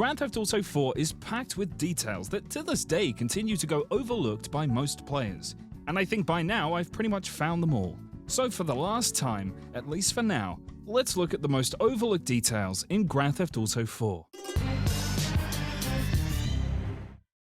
Grand Theft Auto 4 is packed with details that to this day continue to go overlooked by most players, and I think by now I've pretty much found them all. So for the last time, at least for now, let's look at the most overlooked details in Grand Theft Auto 4.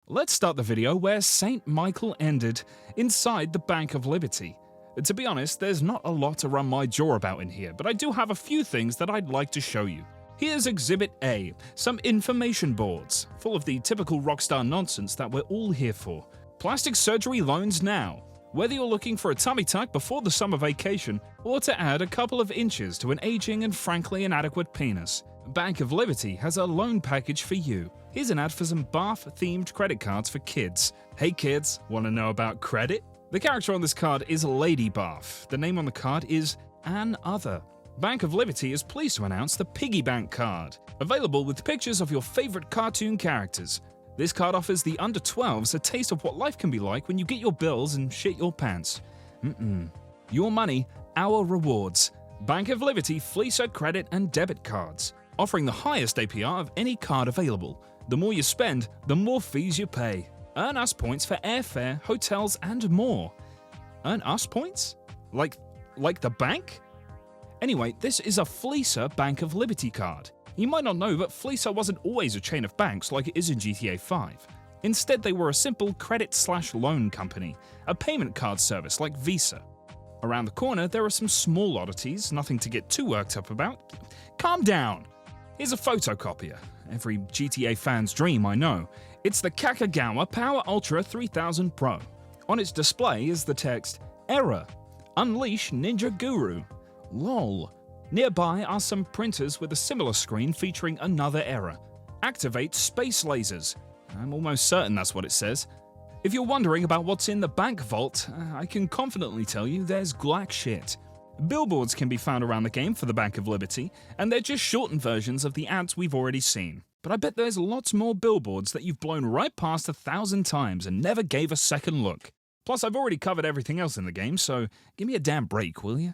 Let's start the video where St. Michael ended, inside the Bank of Liberty. To be honest, there's not a lot to run my jaw about in here, but I do have a few things that I'd like to show you. Here's Exhibit A, some information boards, full of the typical Rockstar nonsense that we're all here for. Plastic surgery loans now. Whether you're looking for a tummy tuck before the summer vacation, or to add a couple of inches to an aging and frankly inadequate penis, Bank of Liberty has a loan package for you. Here's an ad for some bath-themed credit cards for kids. Hey kids, want to know about credit? The character on this card is Lady Bath. The name on the card is An Other. Bank of Liberty is pleased to announce the Piggy Bank card, available with pictures of your favorite cartoon characters. This card offers the under-12s a taste of what life can be like when you get your bills and shit your pants. Your money, our rewards. Bank of Liberty Fleecer credit and debit cards, offering the highest APR of any card available. The more you spend, the more fees you pay. Earn us points for airfare, hotels, and more. Earn us points? Like the bank? Anyway, this is a Fleecer Bank of Liberty card. You might not know, but Fleecer wasn't always a chain of banks like it is in GTA 5. Instead, they were a simple credit/loan company, a payment card service like Visa. Around the corner, there are some small oddities, nothing to get too worked up about. Calm down! Here's a photocopier. Every GTA fan's dream, I know. It's the Kakagawa Power Ultra 3000 Pro. On its display is the text, Error. Unleash Ninja Guru. LOL. Nearby are some printers with a similar screen featuring another error. Activate space lasers. I'm almost certain that's what it says. If you're wondering about what's in the bank vault, I can confidently tell you there's Glack shit. Billboards can be found around the game for the Bank of Liberty, and they're just shortened versions of the ads we've already seen. But I bet there's lots more billboards that you've blown right past 1,000 times and never gave a second look. Plus, I've already covered everything else in the game, so give me a damn break, will you?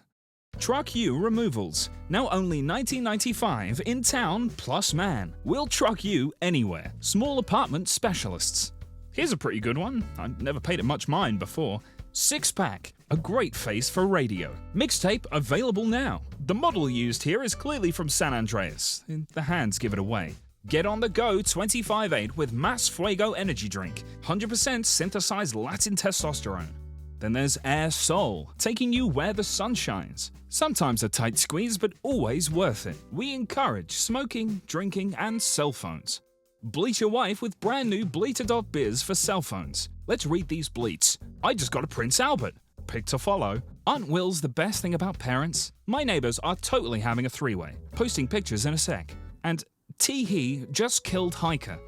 Truck U removals. Now only $19.95 in town plus man. We'll truck you anywhere. Small apartment specialists. Here's a pretty good one. I've never paid it much mind before. Six-pack. A great face for radio. Mixtape available now. The model used here is clearly from San Andreas. The hands give it away. Get on the go 25/8 with Mas Fuego energy drink. 100% synthesized Latin testosterone. Then there's Air Soul, taking you where the sun shines. Sometimes a tight squeeze, but always worth it. We encourage smoking, drinking, and cell phones. Bleach your wife with brand new Bleater.biz for cell phones. Let's read these bleats. I just got a Prince Albert. Pick to follow. Aren't wills the best thing about parents? My neighbors are totally having a three-way. Posting pictures in a sec. And Tee-hee just killed hiker.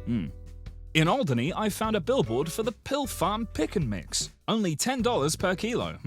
In Alderney, I found a billboard for the Pill Farm Pick and Mix. Only $10 per kilo.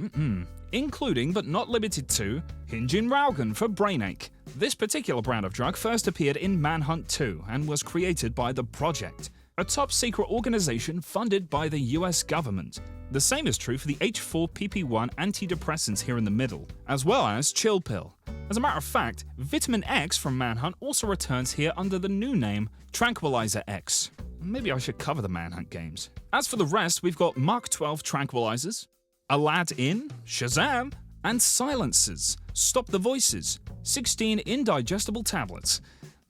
Including but not limited to Hinjin Raugan for brainache. This particular brand of drug first appeared in Manhunt 2 and was created by The Project, a top-secret organization funded by the US government. The same is true for the H4PP1 antidepressants here in the middle, as well as Chill Pill. As a matter of fact, Vitamin X from Manhunt also returns here under the new name Tranquilizer X. Maybe I should cover the Manhunt games. As for the rest, we've got Mark 12 tranquilizers, Aladdin, Shazam, and silencers. Stop the voices. 16 indigestible tablets.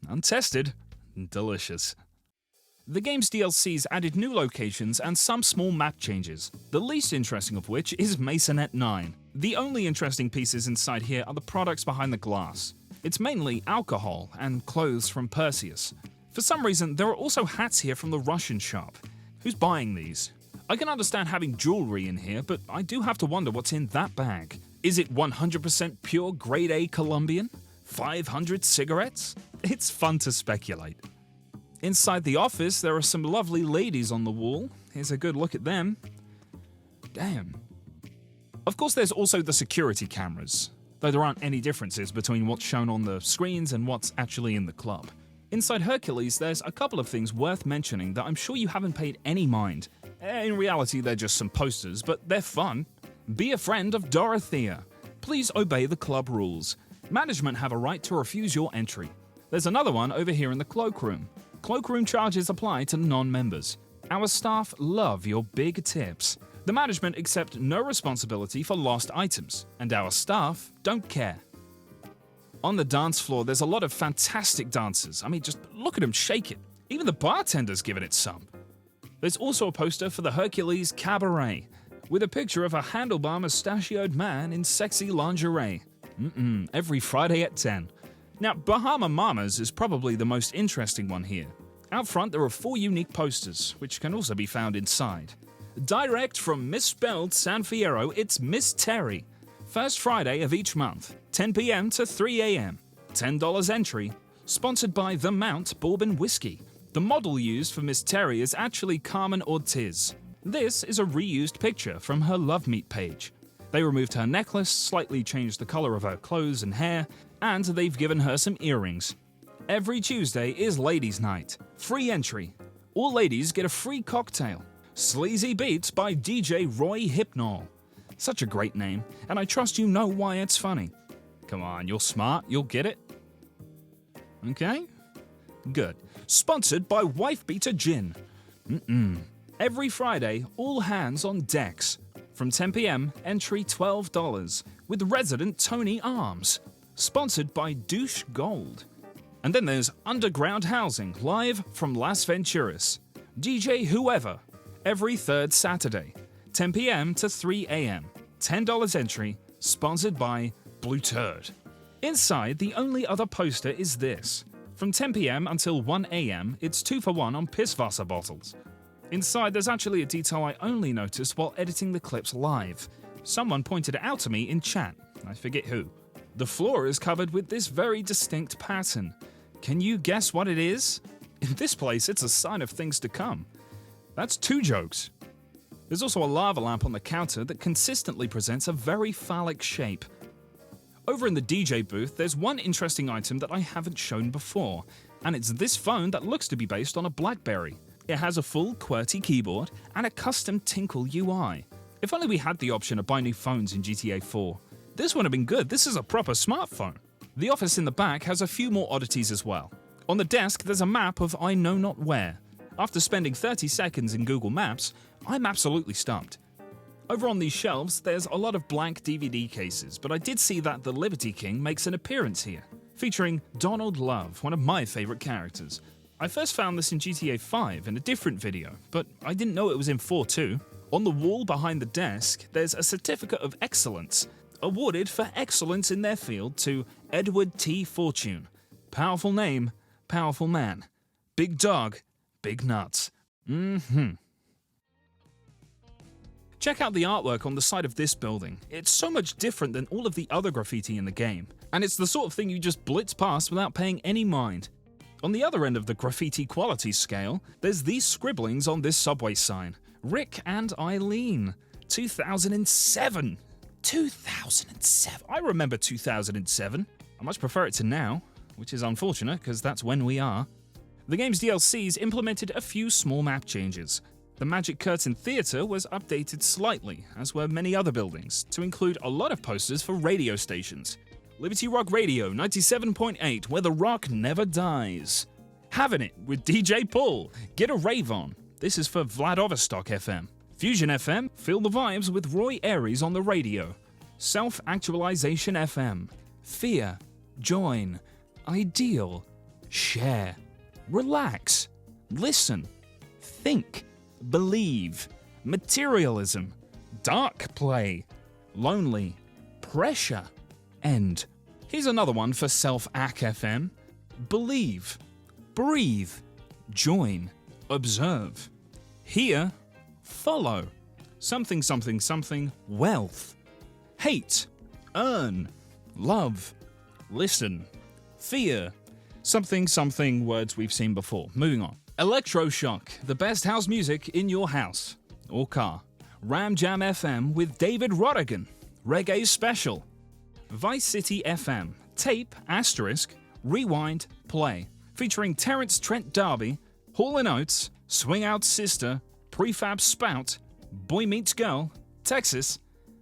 Untested. Delicious. The game's DLCs added new locations and some small map changes, the least interesting of which is Masonette 9. The only interesting pieces inside here are the products behind the glass. It's mainly alcohol and clothes from Perseus. For some reason, there are also hats here from the Russian shop. Who's buying these? I can understand having jewelry in here, but I do have to wonder what's in that bag. Is it 100% pure grade A Colombian? 500 cigarettes? It's fun to speculate. Inside the office, there are some lovely ladies on the wall. Here's a good look at them. Damn. Of course, there's also the security cameras, though there aren't any differences between what's shown on the screens and what's actually in the club. Inside Hercules, there's a couple of things worth mentioning that I'm sure you haven't paid any mind. In reality, they're just some posters, but they're fun. Be a friend of Dorothea. Please obey the club rules. Management have a right to refuse your entry. There's another one over here in the cloakroom. Cloakroom charges apply to non-members. Our staff love your big tips. The management accept no responsibility for lost items, and our staff don't care. On the dance floor, there's a lot of fantastic dancers. I mean, just look at them shake it. Even the bartender's giving it some. There's also a poster for the Hercules Cabaret, with a picture of a handlebar mustachioed man in sexy lingerie. Every Friday at 10. Now, Bahama Mamas is probably the most interesting one here. Out front, there are 4 unique posters, which can also be found inside. Direct from Misspelled San Fierro, it's Miss Terry. First Friday of each month, 10 p.m. to 3 a.m. $10 entry. Sponsored by The Mount Bourbon Whiskey. The model used for Miss Terry is actually Carmen Ortiz. This is a reused picture from her Love Meet page. They removed her necklace, slightly changed the color of her clothes and hair, and they've given her some earrings. Every Tuesday is Ladies' Night. Free entry. All ladies get a free cocktail. Sleazy Beats by DJ Roy Hypnol. Such a great name, and I trust you know why it's funny. Come on, you're smart, you'll get it. Okay? Good. Sponsored by Wife Beater Gin. Every Friday, all hands on decks. From 10 p.m., entry $12, with resident Tony Arms. Sponsored by Douche Gold. And then there's Underground Housing, live from Las Venturas. DJ Whoever. Every third Saturday, 10 p.m. to 3 a.m. $10 entry, sponsored by Blue Turd. Inside, the only other poster is this. From 10 p.m. until 1 a.m., it's 2 for 1 on Pisswasser bottles. Inside, there's actually a detail I only noticed while editing the clips live. Someone pointed it out to me in chat. I forget who. The floor is covered with this very distinct pattern. Can you guess what it is? In this place, it's a sign of things to come. That's 2 jokes. There's also a lava lamp on the counter that consistently presents a very phallic shape. Over in the DJ booth, there's one interesting item that I haven't shown before, and it's this phone that looks to be based on a BlackBerry. It has a full QWERTY keyboard and a custom Tinkle UI. If only we had the option to buy new phones in GTA 4. This would have been good. This is a proper smartphone. The office in the back has a few more oddities as well. On the desk, there's a map of I know not where. After spending 30 seconds in Google Maps, I'm absolutely stumped. Over on these shelves, there's a lot of blank DVD cases, but I did see that the Liberty King makes an appearance here, featuring Donald Love, one of my favorite characters. I first found this in GTA 5 in a different video, but I didn't know it was in 4 too. On the wall behind the desk, there's a certificate of excellence, awarded for excellence in their field to Edward T. Fortune. Powerful name, powerful man. Big dog, big nuts. Check out the artwork on the side of this building. It's so much different than all of the other graffiti in the game, and it's the sort of thing you just blitz past without paying any mind. On the other end of the graffiti quality scale, there's these scribblings on this subway sign. Rick and Eileen. 2007. 2007. I remember 2007. I much prefer it to now, which is unfortunate because that's when we are. The game's DLCs implemented a few small map changes. The Magic Curtain Theatre was updated slightly, as were many other buildings, to include a lot of posters for radio stations. Liberty Rock Radio 97.8, where the rock never dies. Having It with DJ Paul. Get a Rave On. This is for Vladivostok FM. Fusion FM, feel the vibes with Roy Ayres on the radio. Self-Actualization FM. Fear. Join. Ideal. Share. Relax. Listen. Think. Believe. Materialism. Dark play. Lonely. Pressure. End. Here's another one for Self-Ac FM. Believe. Breathe. Join. Observe. Hear. Follow. Something something something. Wealth. Hate. Earn. Love. Listen. Fear. Something something words we've seen before. Moving on. Electroshock. The best house music in your house. Or car. Ram Jam FM with David Rodigan. Reggae Special. Vice City FM. Tape, asterisk, rewind, play. Featuring Terence Trent D'Arby, Hall & Oates, Swing Out Sister, Prefab Spout, Boy Meets Girl, Texas,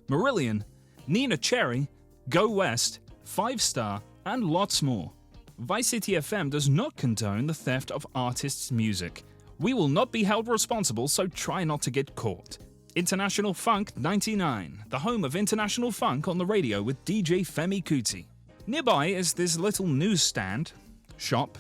Marillion, Nina Cherry, Go West, 5 Star, and lots more. Vice City FM does not condone the theft of artists' music. We will not be held responsible, so try not to get caught. International Funk 99, the home of International Funk on the radio with DJ Femi Kuti. Nearby is this little newsstand, shop,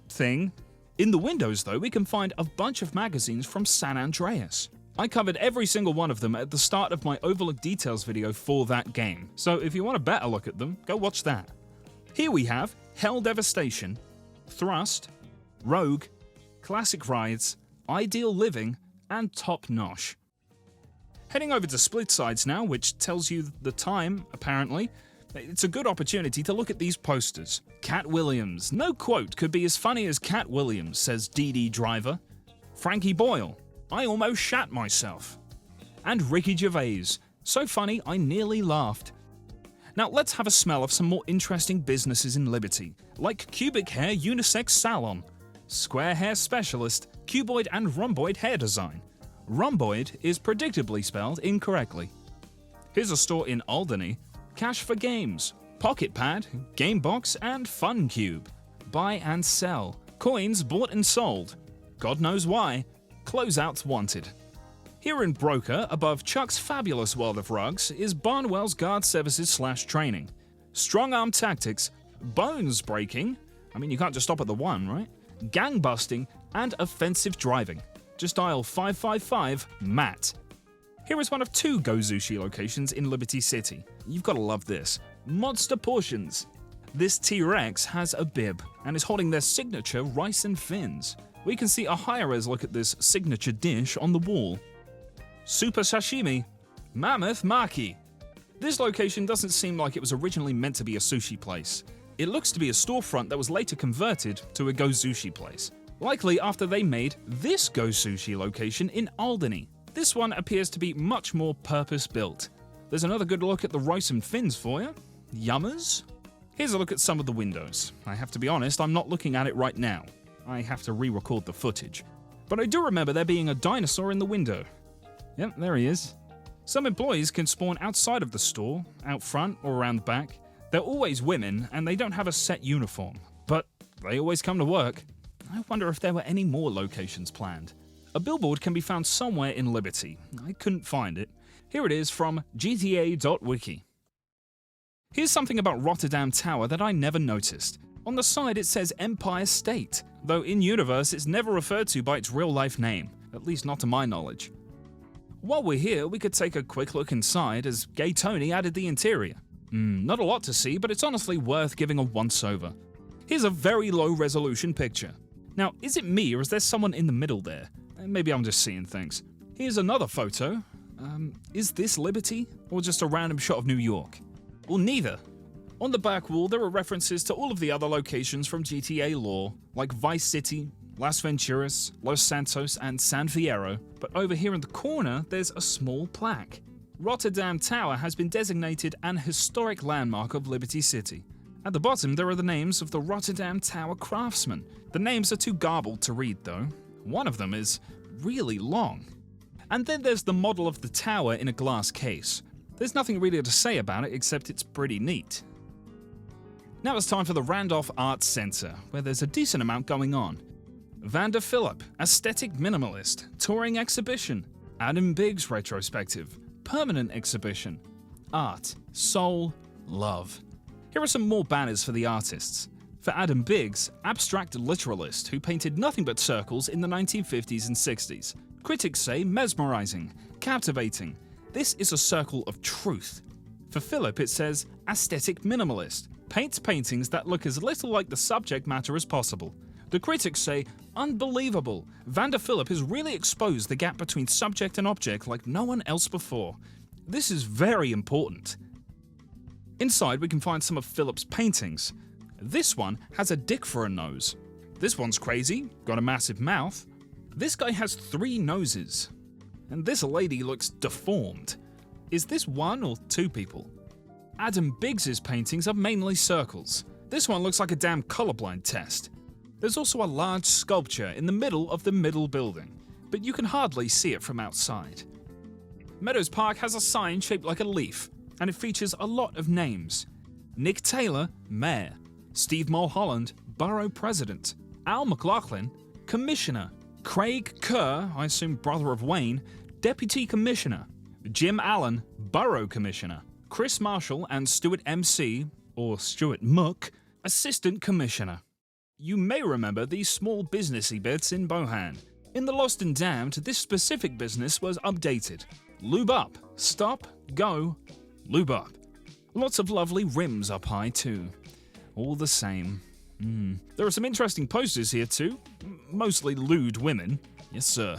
thing. In the windows, though, we can find a bunch of magazines from San Andreas. I covered every single one of them at the start of my Overlook Details video for that game, so if you want a better look at them, go watch that. Here we have Hell Devastation, Thrust, Rogue, Classic Rides, Ideal Living, and Top Nosh. Heading over to Split Sides now, which tells you the time, apparently. It's a good opportunity to look at these posters. Cat Williams. No quote could be as funny as Cat Williams, says DD Driver. Frankie Boyle. I almost shat myself. And Ricky Gervais. So funny, I nearly laughed. Now let's have a smell of some more interesting businesses in Liberty, like Cubic Hair Unisex Salon, Square Hair Specialist, Cuboid and Rhomboid Hair Design. Rhomboid is predictably spelled incorrectly. Here's a store in Alderney, Cash for Games, Pocket Pad, Gamebox, and Fun Cube. Buy and sell, coins bought and sold. God knows why, closeouts wanted. Here in Broker, above Chuck's fabulous world of rugs, is Barnwell's Guard Services / Training. Strong Arm Tactics, Bones Breaking, I mean you can't just stop at the one, right? Gang Busting, and Offensive Driving. Just dial 555-MAT. Here is one of 2 Go Sushi locations in Liberty City. You've got to love this. Monster Portions. This T-Rex has a bib and is holding their signature rice and fins. We can see a high-res look at this signature dish on the wall. Super Sashimi, Mammoth Maki. This location doesn't seem like it was originally meant to be a sushi place. It looks to be a storefront that was later converted to a Go Sushi place. Likely after they made this Go Sushi location in Alderney. This one appears to be much more purpose-built. There's another good look at the rice and fins for you. Yummers. Here's a look at some of the windows. I have to be honest, I'm not looking at it right now. I have to re-record the footage. But I do remember there being a dinosaur in the window. Yep, there he is. Some employees can spawn outside of the store, out front or around the back. They're always women and they don't have a set uniform, but they always come to work. I wonder if there were any more locations planned. A billboard can be found somewhere in Liberty. I couldn't find it. Here it is from gta.wiki. Here's something about Rotterdam Tower that I never noticed. On the side it says Empire State, though in universe it's never referred to by its real-life name, at least not to my knowledge. While we're here, we could take a quick look inside as Gay Tony added the interior. Not a lot to see, but it's honestly worth giving a once-over. Here's a very low-resolution picture. Now, is it me or is there someone in the middle there? Maybe I'm just seeing things. Here's another photo. Is this Liberty or just a random shot of New York? Or neither. On the back wall, there are references to all of the other locations from GTA lore, like Vice City, Las Venturas, Los Santos, and San Fierro, but over here in the corner, there's a small plaque. Rotterdam Tower has been designated an historic landmark of Liberty City. At the bottom, there are the names of the Rotterdam Tower craftsmen. The names are too garbled to read, though. One of them is really long. And then there's the model of the tower in a glass case. There's nothing really to say about it except it's pretty neat. Now it's time for the Randolph Arts Center, where there's a decent amount going on. Vander Phillip, Aesthetic Minimalist, Touring Exhibition, Adam Biggs Retrospective, Permanent Exhibition, Art, Soul, Love. Here are some more banners for the artists. For Adam Biggs, abstract literalist who painted nothing but circles in the 1950s and 60s. Critics say mesmerizing, captivating. This is a circle of truth. For Philip, it says aesthetic minimalist, paints paintings that look as little like the subject matter as possible. The critics say, unbelievable, Vander Phillip has really exposed the gap between subject and object like no one else before. This is very important. Inside we can find some of Phillip's paintings. This one has a dick for a nose. This one's crazy, got a massive mouth. This guy has 3 noses. And this lady looks deformed. Is this 1 or 2 people? Adam Biggs's paintings are mainly circles. This one looks like a damn colorblind test. There's also a large sculpture in the middle of the middle building, but you can hardly see it from outside. Meadows Park has a sign shaped like a leaf, and it features a lot of names. Nick Taylor, Mayor. Steve Mulholland, Borough President. Al McLaughlin, Commissioner. Craig Kerr, I assume brother of Wayne, Deputy Commissioner. Jim Allen, Borough Commissioner. Chris Marshall and Stuart MC, or Stuart Muck, Assistant Commissioner. You may remember these small businessy bits in Bohan. In The Lost and Damned, this specific business was updated. Lube up, stop, go, lube up. Lots of lovely rims up high too. All the same. There are some interesting posters here too. Mostly lewd women. Yes sir.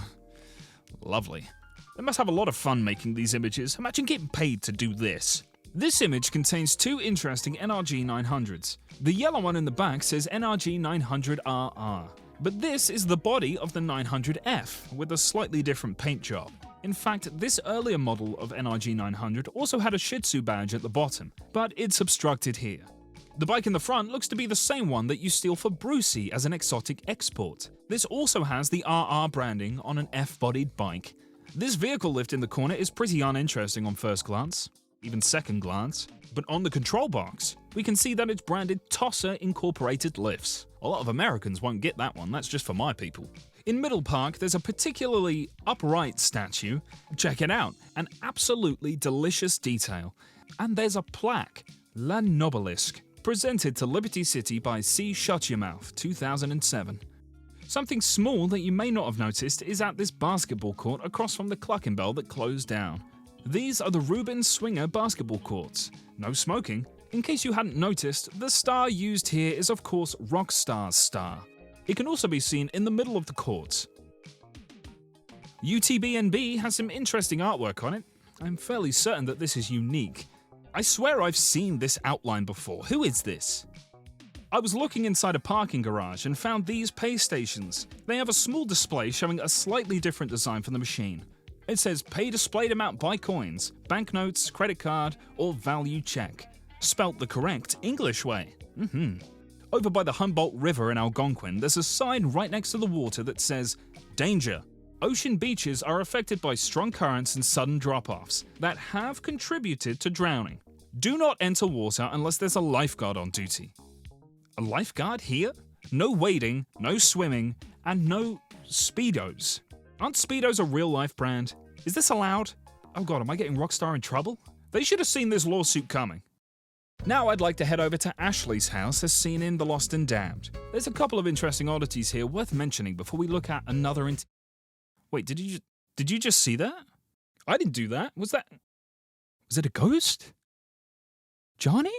Lovely. They must have a lot of fun making these images. Imagine getting paid to do this. This image contains two interesting NRG 900s. The yellow one in the back says NRG 900RR. But this is the body of the 900F with a slightly different paint job. In fact, this earlier model of NRG 900 also had a Shih Tzu badge at the bottom, but it's obstructed here. The bike in the front looks to be the same one that you steal for Brucey as an exotic export. This also has the RR branding on an F-bodied bike. This vehicle lift in the corner is pretty uninteresting on first glance, even second glance, but on the control box, we can see that it's branded Tosser Incorporated Lifts. A lot of Americans won't get that one, that's just for my people. In Middle Park, there's a particularly upright statue. Check it out, an absolutely delicious detail. And there's a plaque, La Nobelisque, presented to Liberty City by C. Shutyourmouth, 2007. Something small that you may not have noticed is at this basketball court across from the Cluckenbell that closed down. These are the Reuben Swinger basketball courts. No smoking. In case you hadn't noticed, the star used here is of course Rockstar's star. It can also be seen in the middle of the courts. UTBNB has some interesting artwork on it. I'm fairly certain that this is unique. I swear I've seen this outline before. Who is this? I was looking inside a parking garage and found these pay stations. They have a small display showing a slightly different design for the machine. It says pay displayed amount by coins, banknotes, credit card, or value check. Spelt the correct English way. Over by the Humboldt River in Algonquin, there's a sign right next to the water that says, Danger! Ocean beaches are affected by strong currents and sudden drop-offs that have contributed to drowning. Do not enter water unless there's a lifeguard on duty. A lifeguard here? No wading, no swimming, and no Speedos. Aren't Speedos a real-life brand? Is this allowed? Oh god, am I getting Rockstar in trouble? They should have seen this lawsuit coming. Now I'd like to head over to Ashley's house as seen in The Lost and Damned. There's a couple of interesting oddities here worth mentioning before we look at another Wait, did you just see that? I didn't do that. Was it a ghost? Johnny?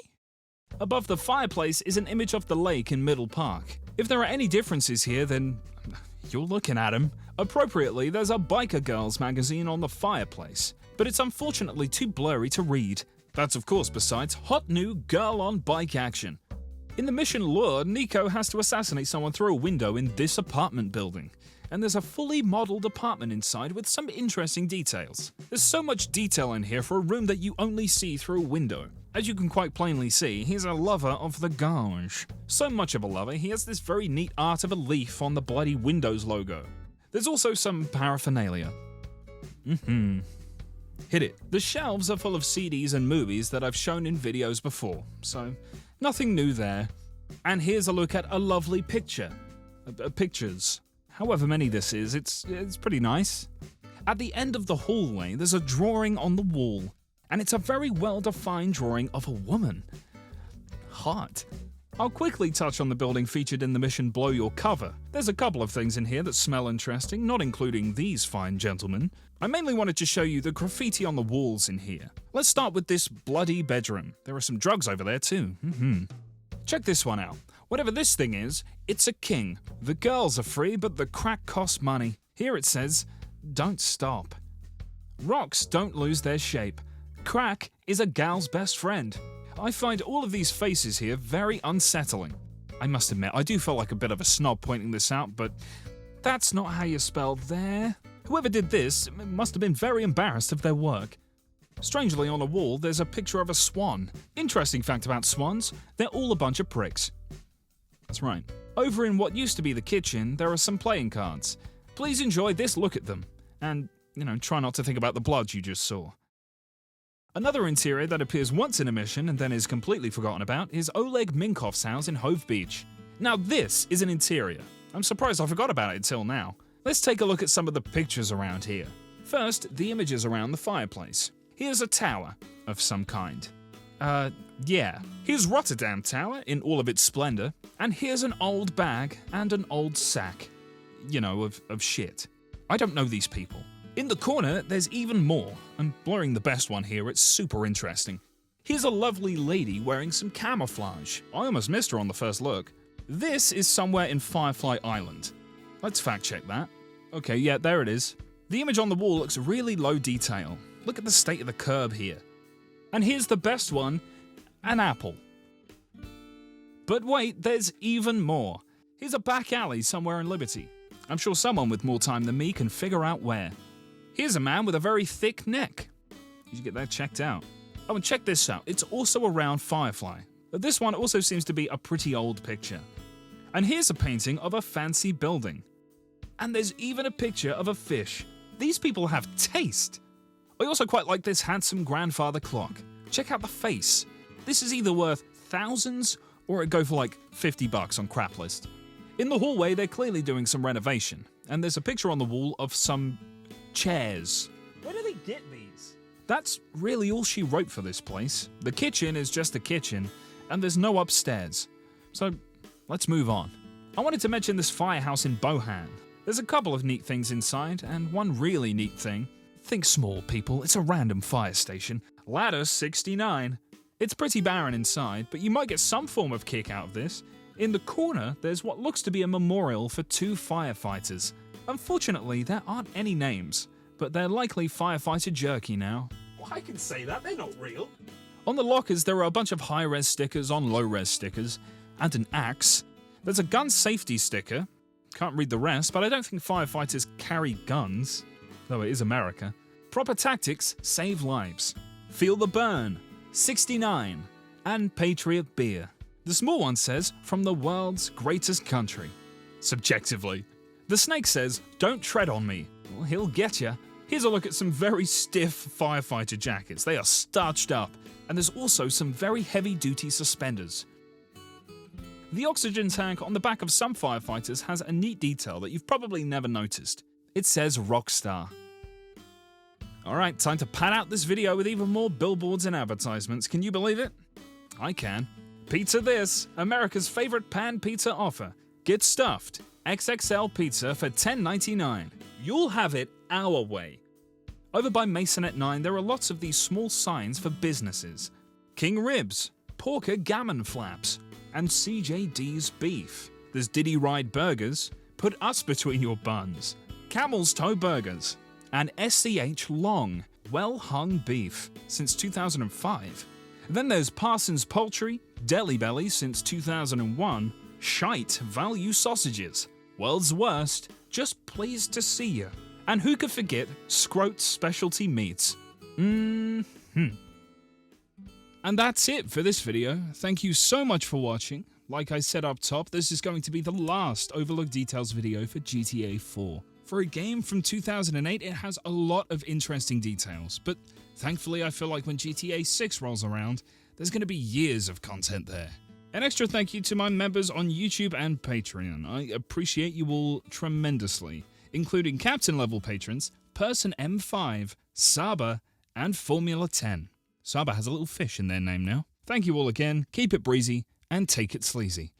Above the fireplace is an image of the lake in Middle Park. If there are any differences here, then you're looking at them. Appropriately, there's a Biker Girls magazine on the fireplace, but it's unfortunately too blurry to read. That's of course besides hot new girl on bike action. In the mission Lure, Nico has to assassinate someone through a window in this apartment building. And there's a fully modeled apartment inside with some interesting details. There's so much detail in here for a room that you only see through a window. As you can quite plainly see, he's a lover of the gauge. So much of a lover, he has this very neat art of a leaf on the bloody Windows logo. There's also some paraphernalia. Hit it. The shelves are full of CDs and movies that I've shown in videos before, so nothing new there. And here's a look at a lovely picture. Pictures. However many this is, it's pretty nice. At the end of the hallway, there's a drawing on the wall, and it's a very well-defined drawing of a woman. Hot. I'll quickly touch on the building featured in the mission Blow Your Cover. There's a couple of things in here that smell interesting, not including these fine gentlemen. I mainly wanted to show you the graffiti on the walls in here. Let's start with this bloody bedroom. There are some drugs over there too. Check this one out. Whatever this thing is, it's a king. The girls are free, but the crack costs money. Here it says, don't stop. Rocks don't lose their shape. Crack is a gal's best friend. I find all of these faces here very unsettling. I must admit, I do feel like a bit of a snob pointing this out, but that's not how you spell there. Whoever did this must have been very embarrassed of their work. Strangely, on a wall, there's a picture of a swan. Interesting fact about swans, they're all a bunch of pricks. That's right. Over in what used to be the kitchen, there are some playing cards. Please enjoy this look at them. And, try not to think about the blood you just saw. Another interior that appears once in a mission and then is completely forgotten about is Oleg Minkov's house in Hove Beach. Now this is an interior. I'm surprised I forgot about it until now. Let's take a look at some of the pictures around here. First, the images around the fireplace. Here's a tower of some kind. Yeah. Here's Rotterdam Tower in all of its splendor, and here's an old bag and an old sack. You know, of shit. I don't know these people. In the corner, there's even more. I'm blurring the best one here, it's super interesting. Here's a lovely lady wearing some camouflage. I almost missed her on the first look. This is somewhere in Firefly Island. Let's fact check that. Okay, yeah, there it is. The image on the wall looks really low detail. Look at the state of the curb here. And here's the best one, an apple. But wait, there's even more. Here's a back alley somewhere in Liberty. I'm sure someone with more time than me can figure out where. Here's a man with a very thick neck. You should get that checked out. Oh, and check this out. It's also around Firefly. But this one also seems to be a pretty old picture. And here's a painting of a fancy building. And there's even a picture of a fish. These people have taste. I also quite like this handsome grandfather clock. Check out the face. This is either worth thousands or it'd go for like $50 on Craplist. In the hallway, they're clearly doing some renovation. And there's a picture on the wall of some chairs. Where do they get these? That's really all she wrote for this place. The kitchen is just a kitchen, and there's no upstairs. So, let's move on. I wanted to mention this firehouse in Bohan. There's a couple of neat things inside, and one really neat thing. Think small, people. It's a random fire station. Ladder 69. It's pretty barren inside, but you might get some form of kick out of this. In the corner, there's what looks to be a memorial for 2 firefighters. Unfortunately, there aren't any names, but they're likely firefighter jerky now. Well, I can say that, they're not real. On the lockers, there are a bunch of high-res stickers on low-res stickers, and an axe. There's a gun safety sticker. Can't read the rest, but I don't think firefighters carry guns, though it is America. Proper tactics save lives. Feel the burn, 69, and Patriot beer. The small one says, from the world's greatest country. Subjectively. The snake says, don't tread on me. Well, he'll get ya. Here's a look at some very stiff firefighter jackets. They are starched up. And there's also some very heavy-duty suspenders. The oxygen tank on the back of some firefighters has a neat detail that you've probably never noticed. It says Rockstar. Alright, time to pad out this video with even more billboards and advertisements. Can you believe it? I can. Pizza This, America's favorite pan pizza offer. Get stuffed. XXL pizza for $10.99. You'll have it our way. Over by Masonette 9, there are lots of these small signs for businesses. King Ribs, Porker Gammon Flaps, and CJD's Beef. There's Diddy Ride Burgers, Put Us Between Your Buns, Camel's Toe Burgers, and SCH Long, Well Hung Beef, since 2005. Then there's Parsons Poultry, Deli Belly since 2001, Shite Value Sausages, World's Worst, Just Pleased to See You, and who could forget Scroat Specialty Meats. And that's it for this video. Thank you so much for watching. Like I said up top, this is going to be the last Overlook Details video for GTA 4. For a game from 2008, it has a lot of interesting details, but thankfully I feel like when GTA 6 rolls around, there's going to be years of content there. An extra thank you to my members on YouTube and Patreon. I appreciate you all tremendously, including Captain level patrons, Person M5, Saba, and Formula 10. Saba has a little fish in their name now. Thank you all again, keep it breezy, and take it sleazy.